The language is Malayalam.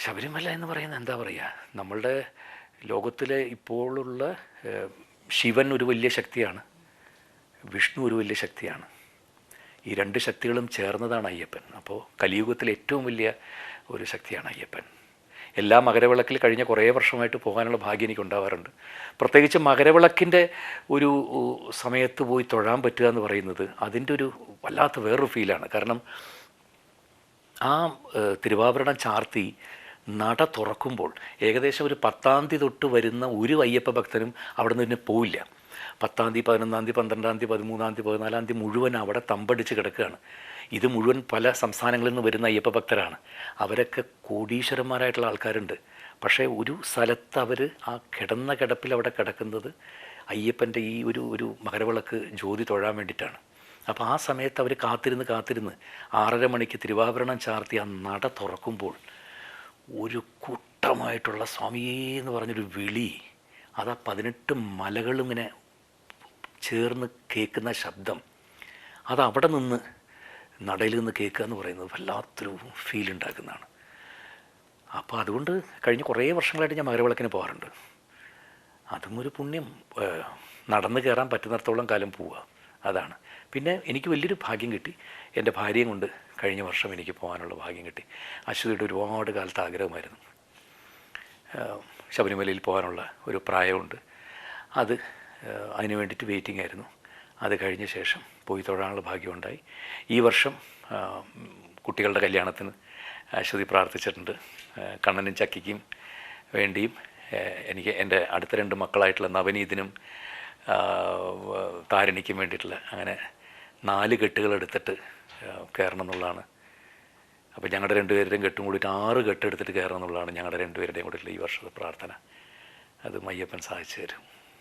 ശബരിമല എന്ന് പറയുന്നത് എന്താ പറയുക, നമ്മളുടെ ലോകത്തിലെ ഇപ്പോഴുള്ള ശിവൻ ഒരു വലിയ ശക്തിയാണ്, വിഷ്ണു ഒരു വലിയ ശക്തിയാണ്. ഈ രണ്ട് ശക്തികളും ചേർന്നതാണ് അയ്യപ്പൻ. അപ്പോൾ കലിയുഗത്തിലെ ഏറ്റവും വലിയ ഒരു ശക്തിയാണ് അയ്യപ്പൻ. എല്ലാ മകരവിളക്കിൽ കഴിഞ്ഞ കുറേ വർഷമായിട്ട് പോകാനുള്ള ഭാഗ്യം എനിക്ക് ഉണ്ടാവാറുണ്ട്. പ്രത്യേകിച്ച് മകരവിളക്കിൻ്റെ ഒരു സമയത്ത് പോയി തൊഴാൻ പറ്റുക എന്ന് പറയുന്നത് അതിൻ്റെ ഒരു വല്ലാത്ത വേറൊരു ഫീലാണ്. കാരണം ആ തിരുവാഭരണം ചാർത്തി നട തുറക്കുമ്പോൾ ഏകദേശം ഒരു 10-ാം തീയതി തൊട്ട് വരുന്ന ഒരു അയ്യപ്പ ഭക്തനും അവിടെ നിന്ന് പോവില്ല. 10-ാം തീയതി, 11-ാം തീയതി, 12-ാം തീയതി, 13-ാം തീയതി, 14-ാം തീയതി മുഴുവൻ അവിടെ തമ്പടിച്ച് കിടക്കുകയാണ്. ഇത് മുഴുവൻ പല സംസ്ഥാനങ്ങളിൽ നിന്ന് വരുന്ന അയ്യപ്പ ഭക്തരാണ്. അവരൊക്കെ കോടീശ്വരന്മാരായിട്ടുള്ള ആൾക്കാരുണ്ട്. പക്ഷേ ഒരു സ്ഥലത്ത് അവർ ആ കിടന്ന കിടപ്പിൽ അവിടെ കിടക്കുന്നത് അയ്യപ്പൻ്റെ ഈ ഒരു മകരവിളക്ക് ജ്യോതി തൊഴാൻ വേണ്ടിയിട്ടാണ്. അപ്പോൾ ആ സമയത്ത് അവർ കാത്തിരുന്ന് 6:30 മണിക്ക് തിരുവാഭരണം ചാർത്തി ആ നട തുറക്കുമ്പോൾ ഒരു കൂട്ടമായിട്ടുള്ള സ്വാമിയേ എന്ന് പറഞ്ഞൊരു വിളി, അത് 18 മലകളും ഇങ്ങനെ ചേർന്ന് കേൾക്കുന്ന ശബ്ദം, അത് അവിടെ നിന്ന് നടയിൽ നിന്ന് കേൾക്കുക എന്ന് പറയുന്നത് വല്ലാത്തൊരു ഫീൽ ഉണ്ടാക്കുന്നതാണ്. അപ്പോൾ അതുകൊണ്ട് കഴിഞ്ഞ കുറേ വർഷങ്ങളായിട്ട് ഞാൻ മകരവിളക്കിന് പോകാറുണ്ട്. അതും ഒരു പുണ്യം. നടന്ന് കയറാൻ പറ്റുന്നിടത്തോളം കാലം പോവുക, അതാണ്. പിന്നെ എനിക്ക് വലിയൊരു ഭാഗ്യം കിട്ടി. എൻ്റെ ഭാര്യയും കൊണ്ട് കഴിഞ്ഞ വർഷം എനിക്ക് പോകാനുള്ള ഭാഗ്യം കിട്ടി. അശ്വതിയുടെ ഒരുപാട് കാലത്ത് ആഗ്രഹമായിരുന്നു ശബരിമലയിൽ പോകാനുള്ള ഒരു പ്രായമുണ്ട്. അതിന് വേണ്ടിയിട്ട് വെയിറ്റിംഗ് ആയിരുന്നു. അത് കഴിഞ്ഞ ശേഷം പോയി തൊഴാനുള്ള ഭാഗ്യമുണ്ടായി. ഈ വർഷം കുട്ടികളുടെ കല്യാണത്തിന് അശ്വതി പ്രാർത്ഥിച്ചിട്ടുണ്ട്. കണ്ണനും ചക്കിക്കും വേണ്ടിയും എനിക്ക് എൻ്റെ അടുത്ത 2 മക്കളായിട്ടുള്ള നവനീതിനും താരണിക്കും വേണ്ടിയിട്ടുള്ള അങ്ങനെ 4 കെട്ടുകളെടുത്തിട്ട് കയറണം എന്നുള്ളതാണ്. അപ്പോൾ ഞങ്ങളുടെ 2 പേരുടെയും കെട്ടും കൂടിയിട്ട് 6 കെട്ടെടുത്തിട്ട് കയറണം എന്നുള്ളതാണ് ഞങ്ങളുടെ 2 പേരുടെയും കൂടിയിട്ടുള്ള ഈ വർഷത്തെ പ്രാർത്ഥന. അത് അയ്യപ്പൻ സാധിച്ചു തരും.